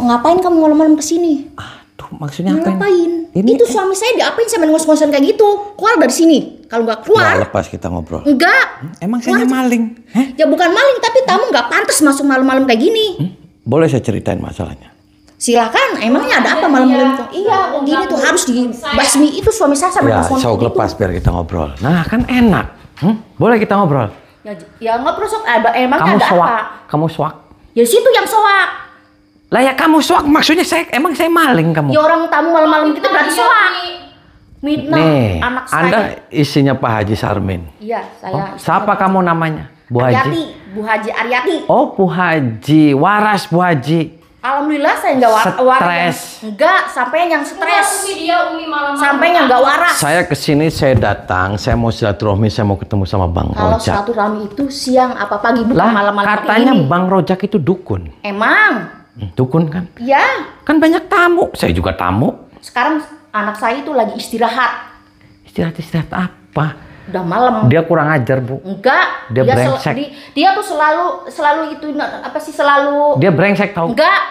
Ngapain kamu malam-malam kesini? Aduh, maksudnya ngapain? Itu suami saya diapain sampai ngos-ngosan kayak gitu? Keluar dari sini. Kalau nggak keluar. Ya, lepas kita ngobrol. Enggak. Emang saya maling? Ya bukan maling, tapi tamu nggak pantas masuk malam-malam kayak gini. Boleh saya ceritain masalahnya? Silakan. Emangnya ada apa malam-malam itu? Iya, gini tuh harus dibasmi itu suami saya sama ya, saya lepas biar kita ngobrol. Nah, kan enak. Boleh kita ngobrol? Ya ngobrol sok. Emangnya ada soak. apa? Kamu soak. Ya situ yang soak. Lah ya kamu soak, maksudnya emang saya maling kamu? Ya orang tamu malam-malam kita berarti soak. Mitnah nih, anak saya. Anda isinya Pak Haji Sarmin. Iya, saya. Siapa kamu namanya? Bu Haji? Bu Haji Aryati. Oh, Bu Haji. Waras Bu Haji. Alhamdulillah saya nggak waras. Enggak, sampai yang stres. Sampai yang nggak waras. Saya kesini, saya datang, saya mau silaturahmi, saya mau ketemu sama Bang Kalau Rojak. Kalau silaturahmi itu siang apa pagi, bukan malam-malam. Katanya Bang Rojak itu dukun. Emang? Dukun kan? Iya. Kan banyak tamu, saya juga tamu. Sekarang anak saya itu lagi istirahat. Istirahat apa? Udah malam. Dia kurang ajar, Bu. Enggak. Dia brengsek. Dia tuh selalu itu apa sih selalu. Dia brengsek tahu. Enggak.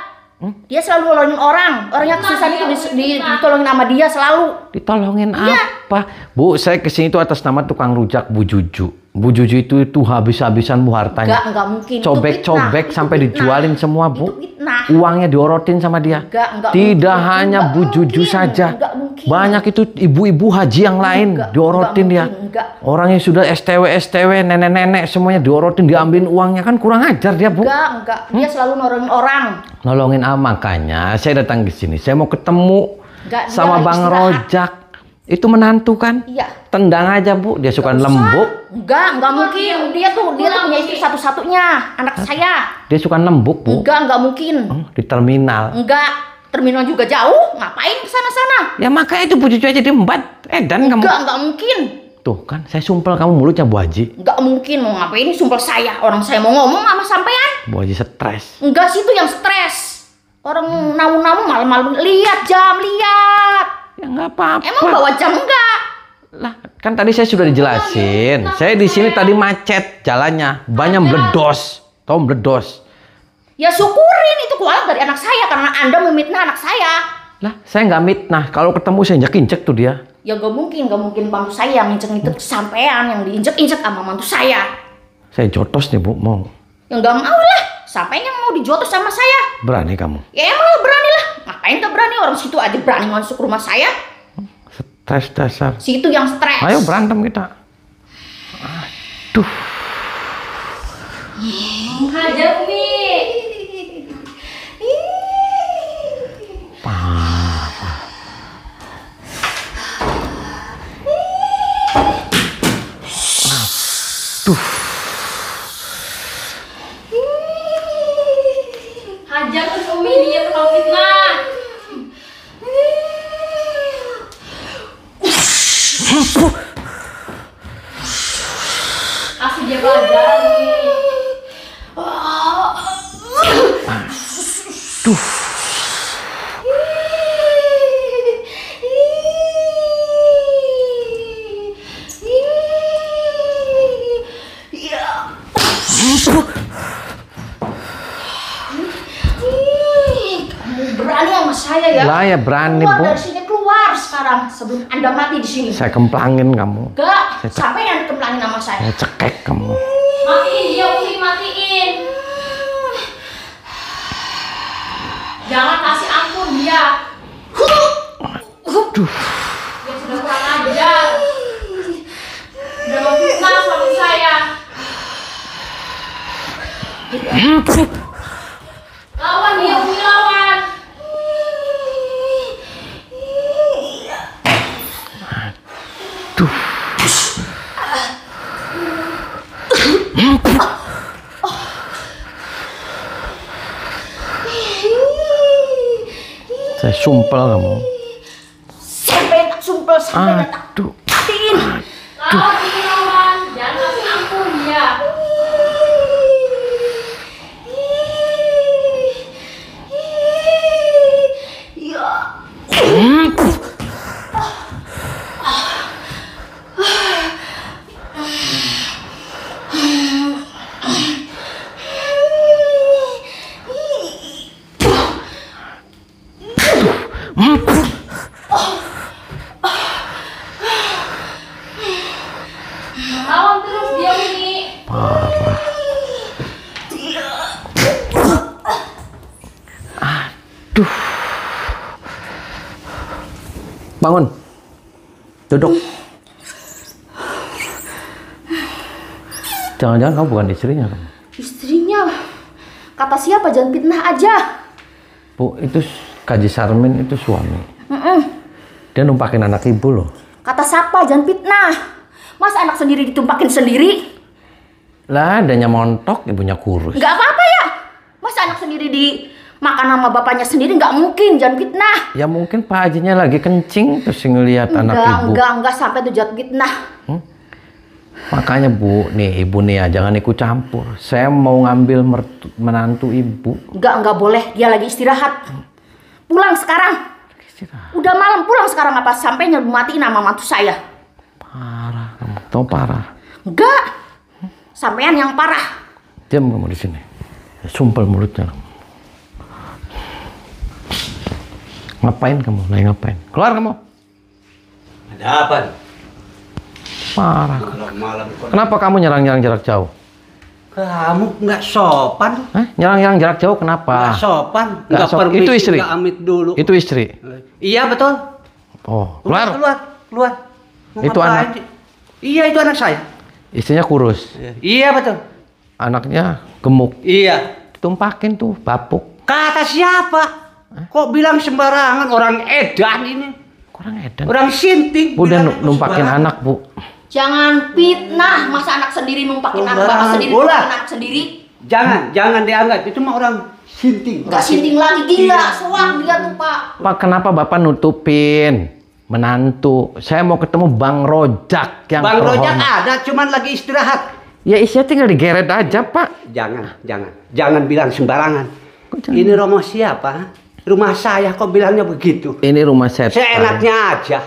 Dia selalu nolongin orang. Orang yang kesusahan itu ditolongin sama dia selalu. Ditolongin apa? Bu, saya kesini itu atas nama tukang rujak Bu Juju. Bu Juju itu habis-habisan Bu hartanya. Enggak mungkin. Cobek-cobek sampai dijualin semua, Bu. Uangnya diorotin sama dia. Enggak Tidak hanya Bu Juju saja. Banyak itu ibu-ibu haji yang lain diorotin dia. Orangnya sudah STW, nenek-nenek semuanya diorotin, diambilin uangnya, kan kurang ajar dia, Bu. Enggak. Dia selalu nolongin orang. Nolongin makanya saya datang ke sini. Saya mau ketemu sama Bang Rojak. Itu menantu kan? Iya. Tendang aja, Bu. Dia suka lembuk. Enggak mungkin. Dia tuh punya istri satu-satunya, anak saya. Dia suka lembuk, Bu. Enggak mungkin. Di terminal. Enggak. Terminal juga jauh. Ngapain ke sana-sana? Ya makanya itu Bu Cucu aja diembat. Dan kamu. Enggak mungkin. Tuh kan, saya sumpel kamu mulutnya Bu Haji. Enggak mungkin. Mau ngapain sumpel saya? Orang saya mau ngomong sama sampean. Bu Haji stres. Enggak, situ yang stres. Orang namu-namu malam-malam lihat jam, lihat. Ya nggak apa-apa. Emang bawa jam enggak? Lah, kan tadi saya sudah dijelasin. Saya di sini tadi macet jalannya, banyak meledos. Tahu meledos? Ya syukurin itu keluar dari anak saya karena Anda memitnah anak saya. Lah, saya nggak mitnah. Kalau ketemu saya injek-injek tuh dia. Ya nggak mungkin mantu saya yang injek-injek sampean, yang diinjek-injek sama mantu saya. Saya jotos nih, Bu, mau. Ya nggak mau lah. Sampai yang mau dijotos sama saya. Berani kamu? Ya emang berani lah. Ngapain gak berani? Orang situ aja berani masuk rumah saya. Stres dasar. Situ yang stres. Ayo berantem kita. Aduh. Hajar Umi. Aduh. Hajar terus Umi, dia tukang fitnah. Asli dia belajar Umi. Duh. Berani sama saya ya? Lah ya berani, keluar Bu. Dari sini keluar sekarang sebelum Anda mati di sini. Saya kemplangin kamu. Enggak, sampai yang kemplangin sama saya. Saya cekek kamu. Matiin dia Umi, matiin. Jangan kasih ampun dia. Aduh. Dia sudah kurang ajar. Sudah memfitnah suami saya. Lawan dia Umi, lawan. Aduh. Saya sumpel kamu. Sampai tak sumpel, sampai tak Aduh. matiin. Lawan Umi, lawan. Jangan kasih ampun dia. Lawan terus dia Umi. Parah. Aduh. Bangun. Duduk. Jangan-jangan kamu bukan istrinya kan? Istrinya. Kata siapa, jangan fitnah aja. Bu, itu Kaji Sarmin itu suami. Dia numpakin anak ibu loh. Kata siapa, jangan fitnah. Masa anak sendiri ditumpakin sendiri? Lah, adanya montok, ibunya kurus. Nggak apa-apa ya. Masa anak sendiri dimakan sama bapaknya sendiri? Nggak mungkin, jangan fitnah. Ya mungkin Pak Hajinya lagi kencing terus ngelihat anak ibu. Enggak sampai tuh jangan fitnah. Makanya Bu, nih ibu nih ya, jangan ikut campur. Saya mau ngambil menantu ibu. Enggak boleh. Dia lagi istirahat. Pulang sekarang. Istirahat. Udah malam, pulang sekarang apa sampai matiin sama mantu saya. Parah kamu, tau parah. Enggak. Sampean yang parah. Diam kamu di sini. Sumpel mulutnya. Ngapain kamu? Lagi ngapain? Keluar kamu. Ada apa? Parah. Malam Kenapa kamu nyerang-nyerang jarak jauh? kamu nggak sopan. Hah? Nyerang-nyerang jarak jauh kenapa? Nggak sopan. Nggak sopan. permisi, Itu istri. nggak amit dulu. Itu istri. Iya betul. Oh, keluar. Keluar. Mau Itu ngapain anak. sih? Iya itu anak saya. Istrinya kurus. Iya betul. Anaknya gemuk. Iya. Tumpakin tuh, bapuk. Kata siapa? Kok bilang sembarangan, orang edan ini. Kurang edan. Orang sinting. Bu, udah bilang numpakin sembarangan. anak, Bu. Jangan fitnah. Masa anak sendiri numpakin anak, bapak sendiri Bola. numpakin anak sendiri. Jangan dianggap itu mah orang sinting. Enggak sinting lagi, gila. Iya. Soang dia tuh, Pak. Pak, kenapa Bapak nutupin menantu? Saya mau ketemu Bang Rojak yang Bang Rojak terhormat. ada, cuman lagi istirahat. Ya isinya tinggal digeret aja, Pak. Jangan bilang sembarangan. Kok jangan? Ini rumah siapa? Rumah saya kok bilangnya begitu? Ini rumah setan. Seenaknya aja.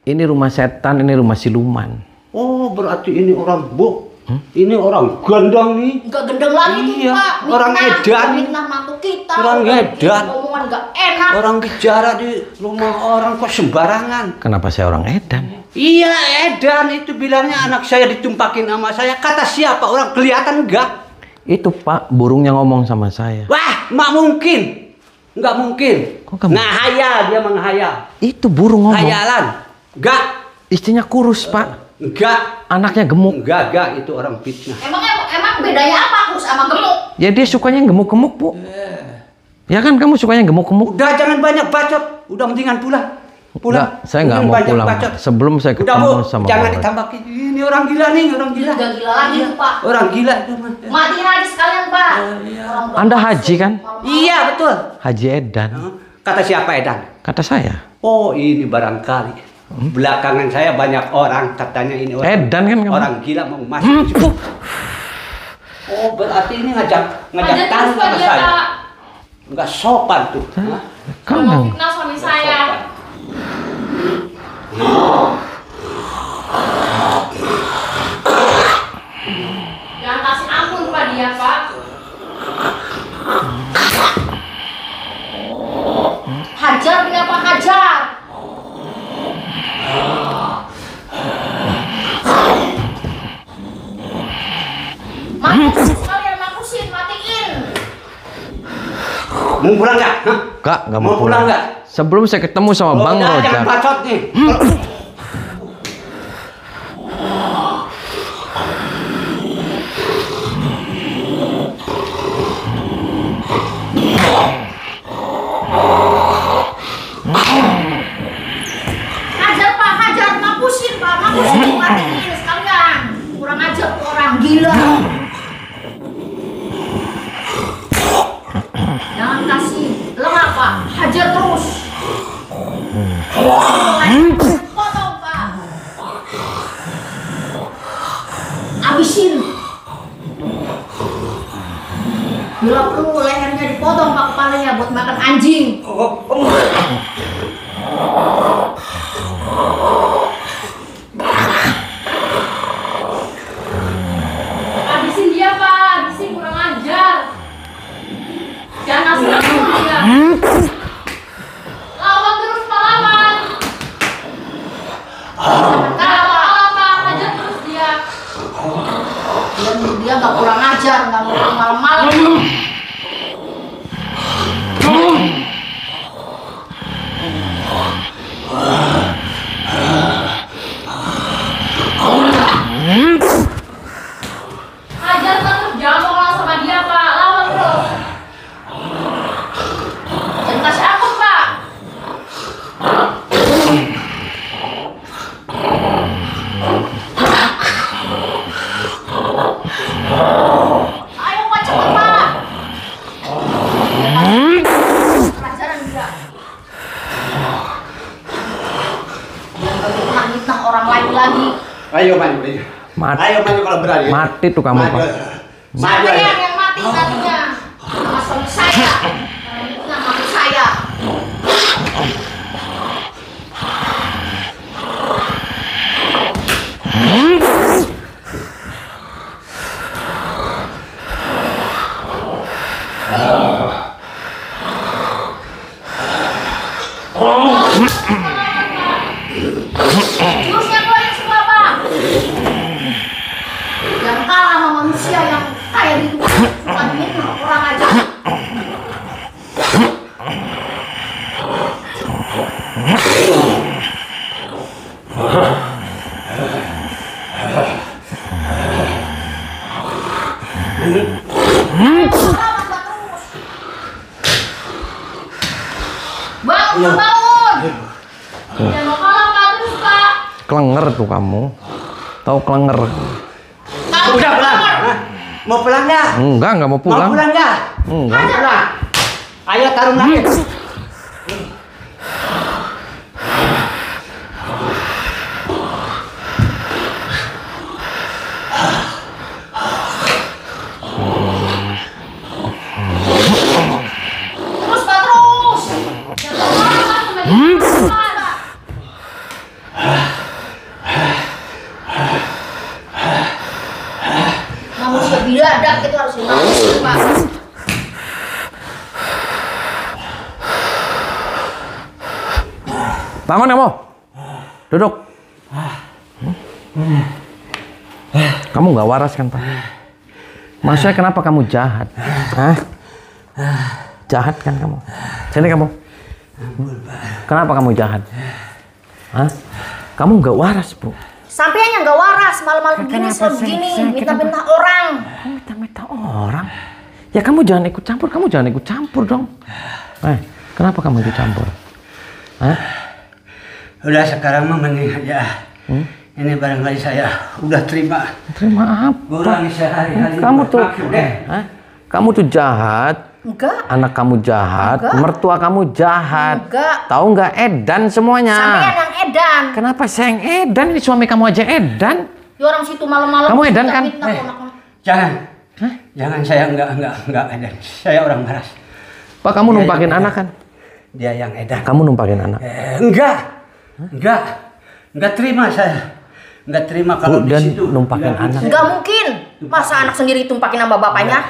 Ini rumah setan, ini rumah siluman. Oh, berarti ini orang bu. Ini orang gendang nih. Enggak gendeng lagi tuh, Iya, Pak. orang edan. Fitnah mantu kita. Orang edan. Omongan enggak enak. Orang bicara di rumah orang kok sembarangan. Kenapa saya orang edan? Iya, edan itu bilangnya anak saya ditumpakin sama saya. Kata siapa? Orang kelihatan enggak? Itu Pak, burungnya ngomong sama saya. Wah, mak mungkin. Enggak mungkin. Kok kamu- Ngahayal, dia menghayal. Itu burung ngomong. Hayalan. Enggak. Istrinya kurus, Pak. Enggak. Anaknya gemuk. Enggak, itu orang fitnah. Emang bedanya apa kurus sama gemuk? Ya dia sukanya yang gemuk-gemuk, Bu. Ya kan kamu sukanya yang gemuk-gemuk. Udah jangan banyak bacot. Udah mendingan pulang. Enggak, saya nggak Jangan mau banyak pulang, bacot. Pak. Sebelum saya Udah, ketemu Bu, sama jangan Bang Rojak. ditambahin. Ini orang gila nih, orang gila. Udah gila lagi tuh, Pak. Orang gila itu mah. Matiin aja sekalian, Pak. Orang Anda haji kan? Iya, betul. Haji Edan. Kata siapa Edan? Kata saya. Oh, ini barangkali. Belakangan saya banyak orang katanya ini orang. Edan kan kamu? Orang gila mau masuk. Oh, berarti ini ngajak Aja tahu terus Pak sama dia, saya. Pak. Enggak sopan tuh. Hah? Kamu Udah mau yang fitnah suami saya. Jangan kasih ampun Pak dia, Pak. Hajar dia, Pak, hajar. Matiin sekalian, matiin. Mau pulang nggak? Hah? nggak Mau mau pulang pulang. nggak? Sebelum saya ketemu sama Oh, Bang udah, jangan Rojak. bacot nih. Hajar, Pak, hajar. Mapusin, Pak, mapusin. Matiin sekalian. Kurang ajar tuh orang gila. Jangan kasih lengah, Pak. Hajar terus. Potong, Pak. Abisin. Bila perlu lehernya dipotong, Pak, kepalanya buat makan anjing. Habisin dia, Pak. Habisin, kurang ajar. Jangan kasih ampun dia. Lawan terus Ayo maju, ayo. Mati. Ayo maju kalau berani. Mati tuh kamu, Maju. Pak. Maju. Siapa Ayo. yang mati nantinya? Sama suami saya. Karena itu nama saya. Jurusnya keluarin semua, Pak. Yang kalah sama manusia yang kayak gitu suka diminum orang aja. Bangun, bangun. Jangan mau kalah, Pak, terus, Pak. Klenger tuh kamu. Tahu klenger? Kamu Udah pulang. keluar. Hah? Mau pulang nggak? Enggak mau Mau pulang. pulang nggak? Enggak. Mau pulang. Ayo tarung lagi. Terus, Pak, terus. Jangan mau kalah, Pak, sampai gitu, Pak. Manusia biadab itu harus dimaksud, Pak. Bangun kamu. Duduk. Kamu nggak waras kan, Pak? Maksudnya kenapa kamu jahat? Hah? Jahat kan kamu? Sini kamu. Kenapa kamu jahat? Hah? Kamu nggak waras, Bu. Sampai yang nggak waras malam-malam begini, Kenapa selalu saya- begini, saya- minta-minta orang. Kamu minta-minta orang? Ya kamu jangan ikut campur, kamu jangan ikut campur dong. Kenapa kamu ikut campur? Hah? Udah sekarang mah mending aja. Ini barangkali saya udah terima. Terima apa? Kurangi sehari-hari. Kamu tuh, Maaf, udah. hah? Kamu tuh jahat. Enggak. Anak kamu jahat, Enggak. mertua kamu jahat. Enggak. Tahu nggak edan semuanya? Sampai yang edan. Kenapa saya yang edan? Ini suami kamu aja edan. Di orang situ malam-malam. Kamu edan kan? Jangan. Jangan, saya enggak edan. Saya orang waras. Pak, kamu Dia numpakin yang anak edan. kan? Dia yang edan. Kamu numpakin anak. Enggak terima saya. Enggak terima kalau Bu, di dan situ. numpakin bilang anak. saya- Enggak mungkin. Masa anak sendiri tumpakin sama bapaknya?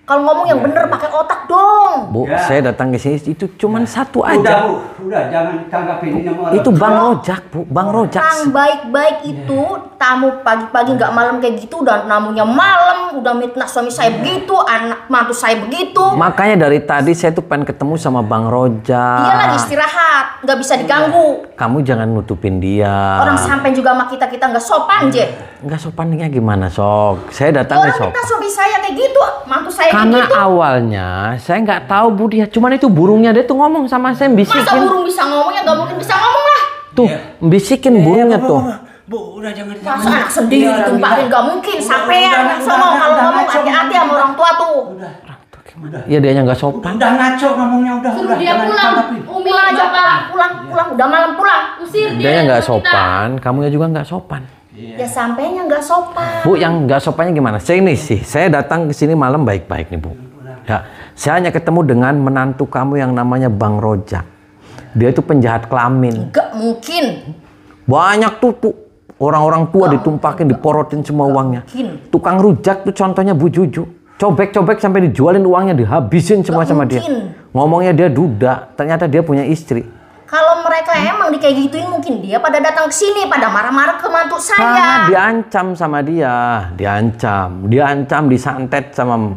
Kalau ngomong yang bener pakai otak dong. Bu, Ya. saya datang ke sini itu cuma satu Udah, aja. Bu. Udah, jangan tanggapin ini sama orang. Itu Bang Rojak, Bu. Bang Rojak. Orang baik-baik itu tamu pagi-pagi nggak malam kayak gitu, udah namunya malam, udah mitnah suami saya begitu, anak mantu saya begitu. Makanya dari tadi saya tuh pengen ketemu sama Bang Rojak. Dia lagi istirahat, nggak bisa diganggu. Kamu jangan nutupin dia. Orang sampai juga sama kita nggak sopan, Je. Nggak sopannya gimana, Sok? Saya datang ke Orang Sok. mitnah suami saya kayak gitu, mantu saya kayak Karena gitu. awalnya saya nggak tahu Bu dia, cuman itu burungnya dia tuh ngomong sama saya, Masa bisikin. burung bisa ngomong ya nggak mungkin bisa ngomong lah. Tuh, bisikin burungnya Bu, tuh. Bu, udah jangan. Masa anak sendiri ditumpahin nggak mungkin. Sampean yang sono kalau ngomong hati-hati sama orang tua tuh. Ya dia nggak sopan. Udah ngaco ngomongnya, udah. Suruh dia jangan pulang. ditanggapin. Umi Pulang aja, Bapak. pulang, udah malam pulang. Usir Dia nggak kita. sopan, kamunya juga nggak sopan. Ya sampainya nggak sopan. Bu, yang nggak sopannya gimana? Saya ini sih, saya datang ke sini malam baik-baik nih Bu. Ya, saya hanya ketemu dengan menantu kamu yang namanya Bang Rojak. Dia itu penjahat kelamin. Nggak mungkin. Banyak tuh orang-orang tua ditumpakin, diporotin semua uangnya. mungkin. Tukang rujak tuh contohnya Bu Juju. Cobek-cobek sampai dijualin uangnya, dihabisin semua Nggak sama dia. mungkin. Ngomongnya dia duda, ternyata dia punya istri. Kalau mereka emang di kayak gituin mungkin dia pada datang ke sini pada marah-marah ke mantu Karena saya. diancam sama dia, diancam, disantet sama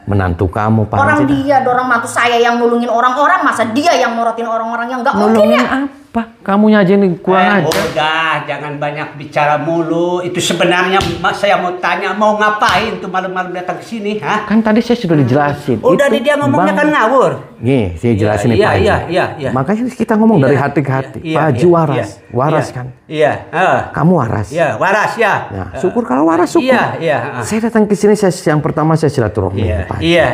menantu kamu, Pak. Orang Haji. dia, orang mantu saya yang nulungin orang-orang, masa dia yang morotin orang-orang yang nggak mungkin Nolongin ya? apa? Kamunya aja nih kurang aja. Udah, jangan banyak bicara mulu. Itu sebenarnya saya mau tanya, mau ngapain tuh malam-malam datang ke sini, ha? Kan tadi saya sudah dijelasin. Udah, Itu dia ngomongnya Bang- kan ngawur. Nih, saya jelasin nih Iya, Pak Haji. iya. Makanya kita ngomong dari Iya, hati ke hati. iya, Pak Haji iya, waras, iya, waras iya, kan? Iya, Kamu waras. iya, waras ya. Ya, syukur kalau waras syukur. Iya. Saya datang ke sini, yang pertama saya silaturahmi Iya, ke Pak Haji. iya.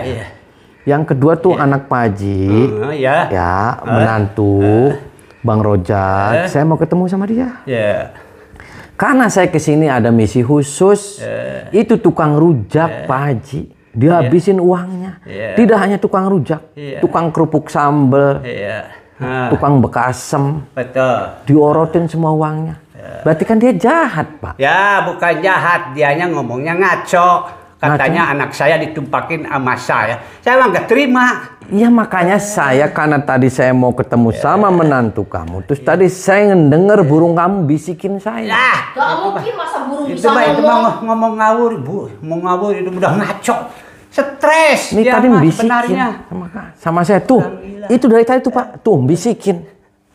Yang kedua tuh anak Pak Haji, Iya. ya menantu Bang Rojak. Saya mau ketemu sama dia. Iya. Karena saya kesini ada misi khusus. Itu tukang rujak, Pak Haji. Dia habisin uangnya. Tidak hanya tukang rujak, tukang kerupuk sambal, tukang bekasem. Betul. Diorotin semua uangnya. Berarti kan dia jahat, Pak. Ya, bukan jahat. Dianya ngomongnya ngaco. Katanya anak saya ditumpakin sama saya. Saya emang nggak terima. Iya, makanya saya, karena tadi saya mau ketemu sama menantu kamu. Terus tadi saya ngedenger burung kamu bisikin saya. Lah, Gak mungkin masa burung itu bisa mah itu ngomong. mah ngomong ngawur, Bu. Mau ngawur itu udah ngaco. Stres. Ini dia tadi mah bisikin sebenarnya. sama saya. Tuh, itu dari tadi tuh, Pak. Tuh, bisikin.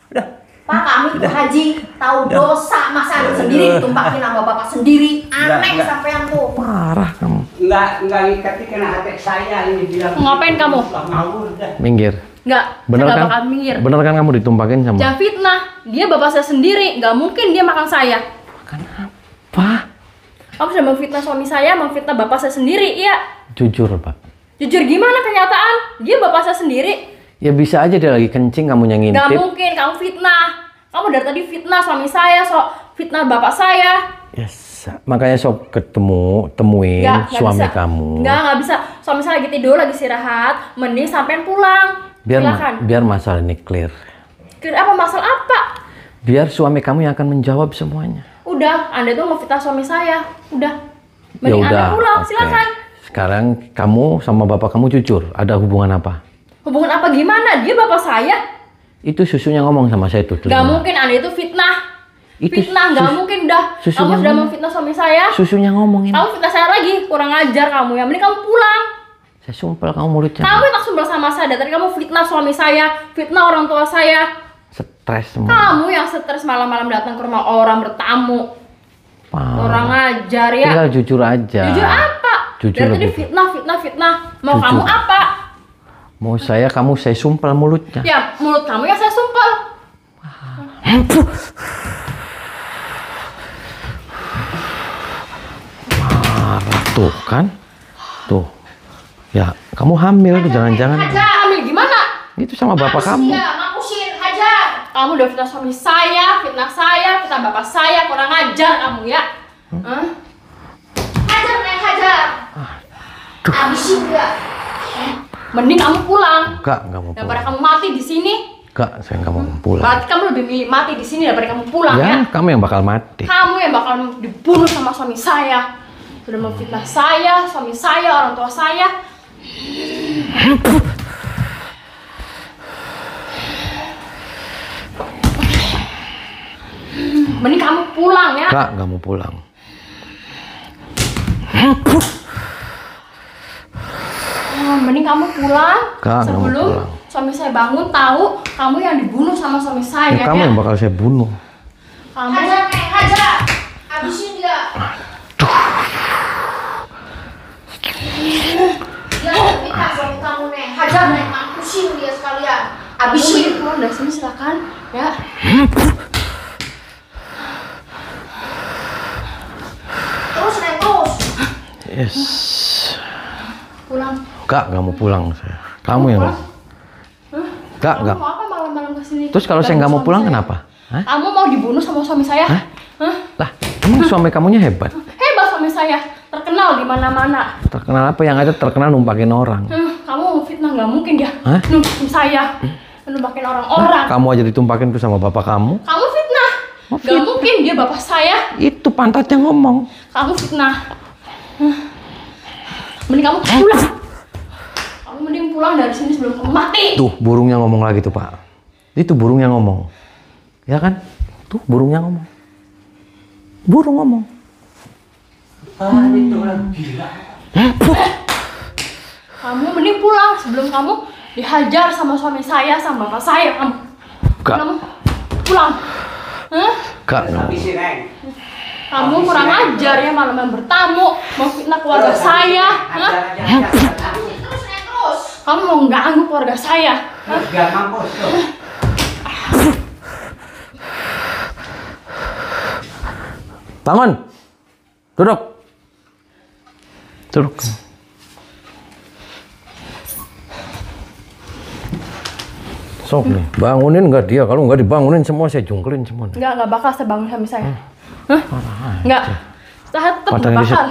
Udah. Pak, kami tuh Haji tahu dosa masa sendiri ditumpakin sama bapak sendiri. Aneh Enggak. sampean tuh. Parah kamu. Enggak ngikati kena hati saya ini bilang. Ngapain kamu? Ngawur dah. Minggir. Enggak, Bener saya kan? nggak bakal minggir. Bener kan kamu ditumpakin sama? Jangan fitnah. Dia bapak saya sendiri. Nggak mungkin dia makan saya. Pak, Kamu sudah memfitnah suami saya, memfitnah bapak saya sendiri, iya. jujur, Pak. Jujur gimana kenyataan? Dia bapak saya sendiri. Ya bisa aja dia lagi kencing, kamu yang Nggak ngintip. mungkin, kamu fitnah. Kamu dari tadi fitnah suami saya, fitnah bapak saya. Yes. Makanya sok temuin Nggak suami bisa. kamu. Nggak bisa. Suami saya lagi tidur, lagi istirahat. Mending sampean pulang. Silakan. Biar masalah ini clear. Kira apa masalah apa? Biar suami kamu yang akan menjawab semuanya. Udah, Anda tuh mau fitnah suami saya. Udah. Ya Mending udah. Anda pulang, oke. silakan. Sekarang kamu sama bapak kamu jujur. Ada hubungan apa? Hubungan apa gimana? Dia bapak saya. Itu susunya ngomong sama saya tuh. Gak mungkin Anda itu fitnah. Itu Fitnah, gak mungkin dah. susunya Kamu sudah ngomong. memfitnah suami saya. Susunya ngomongin. Kamu fitnah saya lagi. Kurang ajar kamu ya. Mending kamu pulang. Saya sumpel kamu mulutnya. Kamu yang langsung bersama saya. Dari tadi kamu fitnah suami saya. Fitnah orang tua saya. Stres semua. Kamu yang stres malam-malam datang ke rumah orang bertamu. Parah. Orang ajar ya. Tinggal jujur aja. Jujur apa? Jujur Dari tadi lebih. fitnah. Mau Jujur. kamu apa? Mau saya sumpel mulutnya. Ya mulut kamu yang saya sumpel. Parah tuh kan. Tuh. Ya, kamu hamil tuh jangan-jangan. Hajar, hamil gimana? Itu sama bapak kamu. Iya, ngapusin hajar. Kamu udah fitnah suami saya, fitnah bapak saya, kurang ajar kamu ya. Hah? Hajar, Neng, hajar. Habisin dia. Mending kamu pulang. Enggak mau Daripada pulang. kamu mati di sini. Enggak, saya nggak mau pulang. Berarti kamu lebih milih mati di sini daripada kamu pulang ya. Ya, kamu yang bakal mati. Kamu yang bakal dibunuh sama suami saya. Sudah memfitnah saya, suami saya, orang tua saya. Mending kamu pulang ya. Enggak mau pulang. Mending kamu pulang. Kak, nggak mau sebelum pulang. suami saya bangun tahu kamu yang dibunuh sama suami saya. Ya, kamu yang bakal saya bunuh. Kamu Hajar, Neng, hajar. Habisin dia. Dia fitnah suami kamu, Neng. Hajar, Neng, ngapusin dia sekalian. Habisin Habisin. keluar dari sini silakan ya. Terus, Neng, terus. Yes. Pulang. Nggak mau pulang saya. Kamu yang Pulang? Nggak. Kamu mau apa malam-malam kesini? Terus kalau saya nggak mau Suami pulang saya. kenapa? Hah? Kamu mau dibunuh sama suami saya? Hah? Hah? Lah, emang suami kamunya hebat. Hebat suami saya, terkenal di mana-mana. Terkenal apa yang ada terkenal numpakin orang. Kamu mau fitnah nggak mungkin dia. Hah? Numpakin saya, numpakin orang-orang. Kamu aja ditumpakin tuh sama bapak kamu. Kamu fitnah. Gak mungkin dia bapak saya. Itu pantatnya ngomong. Kamu fitnah. Mending kamu pulang. Kamu mending pulang dari sini sebelum kamu mati. Tuh burungnya ngomong lagi tuh Pak. Itu burungnya ngomong. Ya kan? Tuh burungnya ngomong. Burung ngomong. Itu orang gila. Kamu mending pulang sebelum kamu dihajar sama suami saya, sama bapak saya. Kamu pulang. Hah? Kak, Habisin, Neng. Kamu kurang ajar ya malam bertamu, mau fitnah keluarga saya. Hah? Terus, Neng, terus. Kamu mau ganggu keluarga saya. Gak mampus tuh. bangun. Duduk. Duduk. Sok nih, bangunin nggak dia? Kalau nggak dibangunin semua saya jungkelin semua. Enggak bakal saya bangun suami saya. Hah? Enggak. Saya tetap Padahal berbakar.